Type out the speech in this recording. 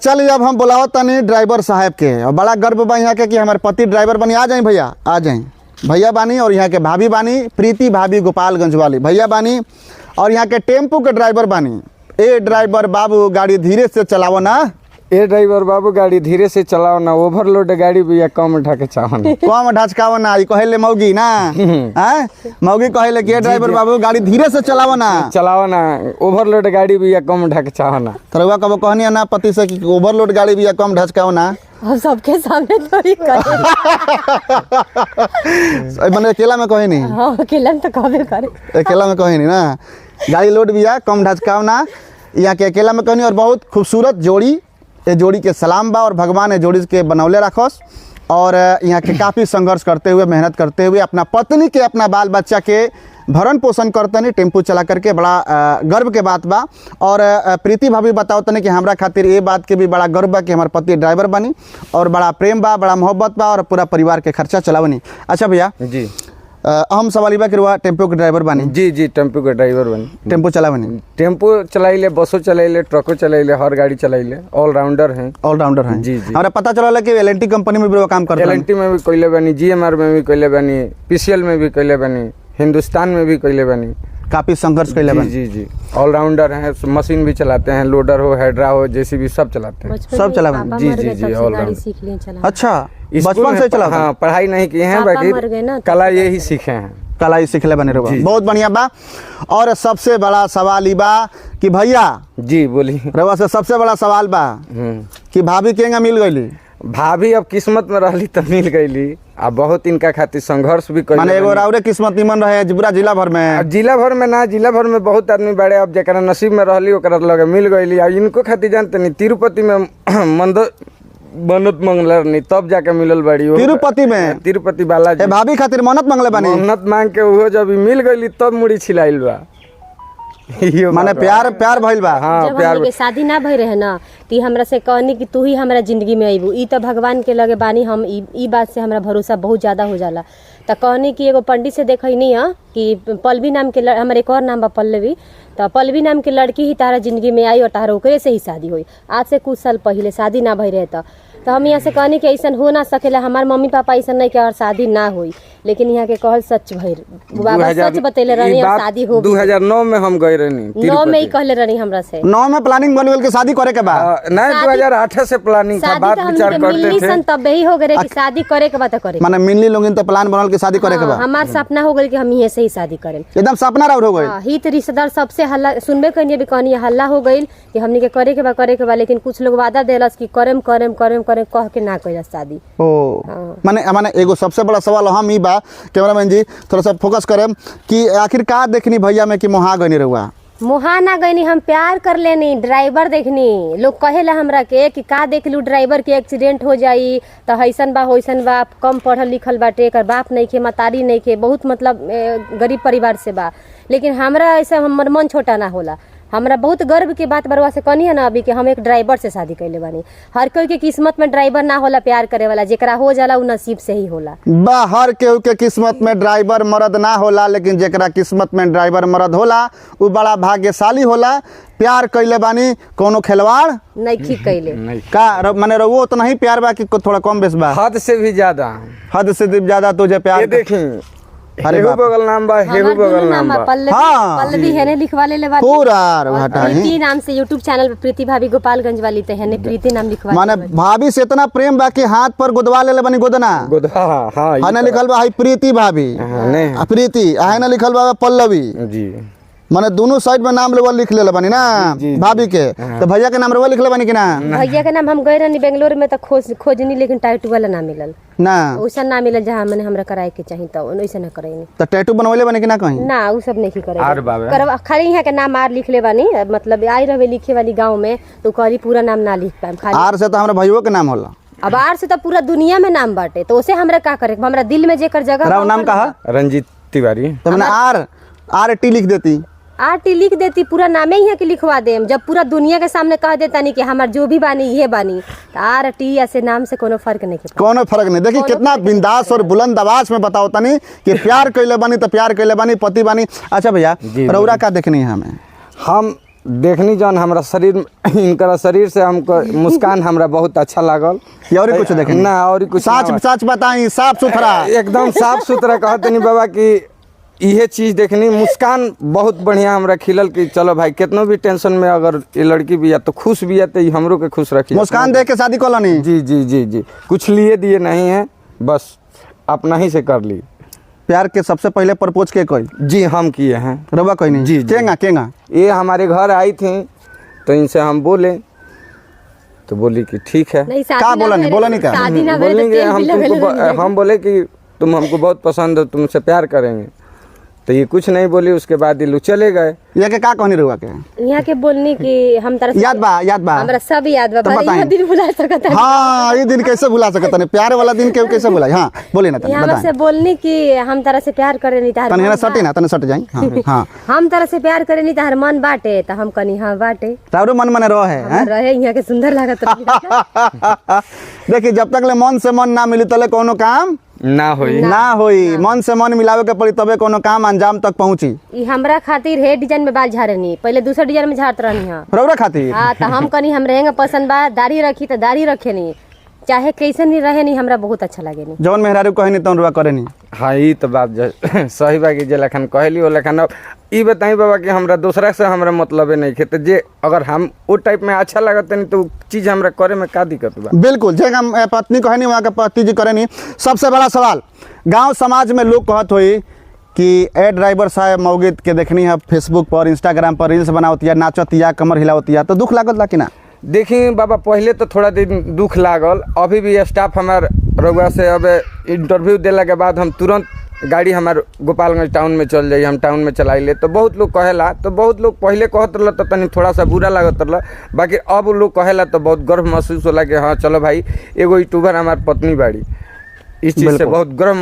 चलिए अब हम बुलावत तनी ड्राइवर साहब के और बड़ा गर्व बा यहाँ के कि हमारे पति ड्राइवर बनी। आ जाए भैया, आ जाए भैया बानी और यहाँ के भाभी बानी, प्रीति भाभी गोपालगंज वाली भैया बानी और यहाँ के टेम्पू के ड्राइवर बानी। ए ड्राइवर बाबू गाड़ी धीरे से चलाओ ना। ए ड्राइवर बाबू गाड़ी धीरे से चलाओ ना, ओवरलोड गाड़ी भैया कम ढके चाहो ना, कम ढचकाओ ना। ई कहेले मौगी ना, हैं मौगी कहेले कि ड्राइवर बाबू गाड़ी धीरे से चलाओ ना, ओवरलोड गाड़ी भैया कम ढके चाहो ना। तरवा कब कहनी ना पति से कि ओवरलोड गाड़ी भैया कम ढचकाओ ना। हम सबके सामने थोड़ी करे। मैंने अकेला में कहे नहीं। हाँ अकेला में तो कभी करे, अकेला में कहे नहीं ना, गाड़ी लोड भैया कम ढचकाओ ना। यहाँ के अकेला में कहनी। और बहुत खूबसूरत जोड़ी, ये जोड़ी के सलाम बा और भगवान ये जोड़ी के बनौले रखोस। और यहाँ के काफ़ी संघर्ष करते हुए, मेहनत करते हुए अपना पत्नी के, अपना बाल बच्चा के भरण पोषण करते नहीं, टेम्पू चला करके बड़ा गर्व के बात बा। और प्रीति भाभी बताओ तने कि हमरा खातिर ये बात के भी बड़ा गर्व बा कि हमारे पति ड्राइवर बनी और बड़ा प्रेम बा, बड़ा मोहब्बत बा और पूरा परिवार के खर्चा चलावनी। अच्छा भैया जी, हम सवाल बा कि रुआ टेम्पो के ड्राइवर बनी? जी जी, टेम्पो के ड्राइवर बनी, टेम्पो चलावनी, टेम्पो चलाइले, बसों चलाइले, ट्रकों चलाइले, हर गाड़ी चलाइले, ऑलराउंडर हैं। ऑलराउंडर हैं जी जी। हमारा पता चला कि एल&टी कंपनी में भी वो काम करते हैं। एल&टी में भी कोयले बनी, GMR में भी कोयले बनी, PCL में भी कोयले बनी, हिंदुस्तान में भी कोयले बनी। काफी संघर्ष कर ले। जी जी, ऑलराउंडर हैं, मशीन भी चलाते हैं, लोडर हो, हेड्रा हो, JCB सब चलाते हैं। सब चला जी जी जी, ऑलराउंडर सीख लिए चला। अच्छा, स्कूल बचपन से चला? हाँ, पढ़ाई नहीं किए हैं, पापा मर गए ना, बाकी कला यही सीखे हैं। कला ही सीखले बने रहो। बहुत बढ़िया बा। और सबसे बड़ा सवाल ई बा कि भैया जी बोलिए। रवा से सबसे बड़ा सवाल बा कि भाभी केंगा मिल गईली? भाभी अब किस्मत में रहली तो मिल गईली। अब बहुत इनका खातिर संघर्ष भी कर, माने एगो राउरे किस्मत निमन रहे पूरा जिला भर में? जिला भर में ना, जिला भर में बहुत आदमी बड़े, अब जरा नसीब में रहली ओकरा लगे मिल गईली। अब इनको खातिर जानते नहीं, तिरुपति में मन्नत मंगल नहीं तब जाके मिलल बड़ी। तिरुपति में? तिरुपति बालाजी भाभी खातिर मन्नत मंगले बानी? मन्नत मांग के वो जब मिल गईली तब मुड़ी छिलाइल बा। माने प्यार भइल बा? हाँ, जब प्यार। हमनी के शादी ना भई रहे ना, ती हमरा से कहनी कि तू ही हमरा जिंदगी में अइबू। ई तो भगवान के लगे बानी हम, ई बात से हमरा भरोसा बहुत ज्यादा हो जाला। तो कहनी कि एगो पंडित से देखनी है कि पल्लवी नाम के हमारे एक और नाम बा पल्लवी, तो पल्लवी नाम के लड़की ही तारा जिंदगी में आई और तारा ओकरे से ही शादी हुई। आज से कुछ साल पहले शादी ना भई रहे तो हम यहाँ से कहनी कि ऐसा हो ना सकेला, हमारे मम्मी पापा ऐसा नहीं कि और शादी ना हुई, लेकिन यहाँ के कहल सच भइल। बाबा सच बतेले रहनी और शादी हो। 2009 में हम गए रहनी, 9 में ही कहले रहनी हमरा से। 9 में प्लानिंग बन गेल के शादी करे के बाद? नहीं, 2008 से प्लानिंग था, बात विचार करते थे। तब ही हो गए कि शादी करे के बाद करे। माने मिलनी लोग तो प्लान बनल के शादी करे के बाद? हमार सपना हो गई कि हम यहीं से ही शादी करें। एकदम सपना राउर हो गई? हित रिश्तेदार सबसे हल्ला सुनबे कहीं भी कहनी हल्ला हो गई कि हमनी के करे के बा, लेकिन कुछ लोग वादा देलस कि करम कह के ना कइला शादी। ओ माने एगो सबसे बड़ा सवाल हम ई बा, कैमरामैन जी थोड़ा सा फोकस करें कि आखिरकार देखनी भैया में कि मोहा गनी रहुआ? मोहा ना गईनी, हम प्यार कर लेनी, ड्राइवर देखनी। लोग कहेला हमरा के कि का देख लू ड्राइवर के एक्सीडेंट हो जाई तो हैसन बा होइसन बा, कम पढ़ल लिखल बाटे, एकर बाप नहीं खे, मतारी नहीं खे, बहुत मतलब गरीब परिवार से बा। लेकिन हमरा ऐसा हमर मन छोटा ना होला। हमरा बहुत गर्व की बात बरवा से कहनी है ना अभी कि हम एक ड्राइवर से शादी कैले बानी। हर कोई के किस्मत में ड्राइवर ना होला प्यार करे वाला, जेकरा हो जाला उ नसीब से ही होला। हर केहू के किस्मत में ड्राइवर मर्द ना होला, लेकिन जेकरा किस्मत में ड्राइवर मर्द होला उ बड़ा भाग्यशाली होला। प्यार कैले बानी, कोनो खिलवाड़ नहीं ठीक कैले का माने रहुओ उतना ही प्यार बा कि थोड़ा कम बेस बा? हद से भी ज्यादा, हद से भी ज्यादा तुझे प्यार। ये देखी, अरे हेहू बगल नाम बा, हेहू बगल नाम बा। पल्लवी है ने लिखवा ले बात पूरा प्रीति नाम से YouTube चैनल पे प्रीति भाभी गोपालगंज वाली तो है ने प्रीति नाम लिखवा। माने भाभी से इतना प्रेम बा कि हाथ पर गुदवा ले बनी गोदना। हाँ, है ना लिखल बा प्रीति भाभी, प्रीति है ना लिखल बा पल्लवी जी। माने दोनों साइड में नाम लेवल लिख ले बनी ना भाभी के। तो भैया के नाम रेवल लिख ले बनी कि ना? भैया के नाम हम गए रहनी बेंगलोर में तो खोजनी, लेकिन टाइटू वाला ना मिलल ना, वैसा ना मिलल जहाँ मैंने हमरा कराए के चाहिए तो वैसे ना कराई। तो टैटू बनवले बने कि ना कहीं? ना वो सब नहीं आर बाबा करवा, खाली यहाँ के नाम आर लिख ले बानी, मतलब आई रहे लिखे वाली गाँव में तो कहली पूरा नाम ना लिख पाए खाली। आर से तो हमारे भैया के नाम होला। अब आर से तो पूरा दुनिया में नाम बाटे, तो उसे हमरा का करे, हमरा दिल में जेकर जगह। नाम कहा? रंजीत तिवारी। तो मैंने आर टी लिख देती, आरटी लिख देती, पूरा नामे ही है कि लिखवा दे। जब पूरा दुनिया के सामने कह देता नहीं कि हमार जो भी बानी ये बानी, तो आरटी ऐसे नाम से कोनो फर्क नहीं। कोनो फर्क नहीं। देखिए कितना बिंदास और बुलंद आवाज में बताओ तनी कि प्यार कैले बानी तो प्यार कैले बानी, पति बानी। अच्छा भैया रौरा का देखनी है हमें? हम देखनी जौन हमरा शरीर इनकर शरीर से हमको मुस्कान हमरा बहुत अच्छा लागल। या और कुछ देखे ना और कुछ सच सच बताई, साफ सुथरा एकदम साफ सुथरा कहते नहीं बाबा कि इहे चीज देखनी, मुस्कान बहुत बढ़िया हमरा खिलल कि चलो भाई कितनो भी टेंशन में अगर ये लड़की भी है तो खुश भी है तो ये हमरो के खुश रखी। मुस्कान देख के शादी कॉलोनी। जी जी जी जी, कुछ लिए दिए नहीं है, बस अपना ही से कर ली। प्यार के सबसे पहले प्रपोज के कोई? जी हम किए हैं। रवा कोई नहीं? जी, जी। केंगा केंगा? ये हमारे घर आई थी तो इनसे हम बोले तो बोली कि ठीक है। नहीं का बोला नहीं? बोला नहीं क्या? शादी ना भरे तो बोलेंगे तेल हम भी लगल तुमको, रहेंगे। हम बोले कि तुम हमको बहुत पसंद हो, तुमसे प्यार करेंगे। तो ये कुछ नहीं बोली, उसके बाद ये लोग चले गए। ये के का कहनी रहुआ के? यहाँ के बोलने की हम तरह याद बा याद बा? हमरा सब याद बा, तो पर बताएं। यह दिन भुला सकता है। हाँ, ये दिन कैसे भुला सकता नहीं? प्यार वाला दिन के कैसे भुलाई? हाँ बोले ना, तने यहाँ बताएं। से बोलने की हम तरह से प्यार करे नहीं तार तने सटे ना, तने सट जाई। हाँ हाँ, हम तरह से प्यार करे नहीं तार मन बाटे तो हम कनी हाँ बाटे तारो मन मने रह है, हैं? रहे यहाँ के सुंदर लागत रहे। देखिए जब तक ले मन से मन ना मिली तले कोनो काम ना होई। ना होई। मन से मन मिलावे के पड़ी तबे कोनो काम अंजाम तक पहुंची। ई हमरा खातिर हे डिजाइन में बाल झाड़नी, पहले दूसरे डिजाइन में झाड़त रहनी है। रौरा खातिर हाँ तो हम कनी हम रहेंगे पसंद बा, दाढ़ी रखी तो दाढ़ी रखे नहीं, चाहे कैसे नहीं रहे नहीं, हमरा बहुत अच्छा लगे नहीं। जौन मेहरारू कहनी तौन रुआ करे नहीं। हाँ ये तो बात सही बा कि जे लखन कहली वो लखन। अब ई बताई बाबा कि हमरा दूसरा से हमरा मतलब नहीं खे, तो जे अगर हम वो टाइप में अच्छा लगत नहीं तो चीज हमरा करे में का दिक्कत बा? बिल्कुल, जे हम पत्नी कहनी वहाँ के पति जी करे नहीं। सबसे बड़ा सवाल गांव समाज में लोग कहत होई कि ए ड्राइवर साहब मौगित के देखनी है फेसबुक पर इंस्टाग्राम पर रील्स बनावतिया, नाचतिया, कमर हिलावतिया, तो दुख लागत ला कि ना? देखी बाबा पहले तो थोड़ा दिन दुख लागल, अभी भी स्टाफ हमार रउआ से अब इंटरव्यू देला के बाद हम तुरंत गाड़ी हमार गोपालगंज टाउन में चल जाई, हम टाउन में चलाइले। तो बहुत लोग कहेला, तो बहुत लोग पहले कहत रहल तो तनी थोड़ा सा बुरा लागत रहल, बाकी अब लोग कहेला तो बहुत गर्व महसूस होला कि हाँ चलो भाई एगो यूट्यूबर हमार पत्नी बाड़ी। इस चीज़ से बिल्कुल। बहुत गर्व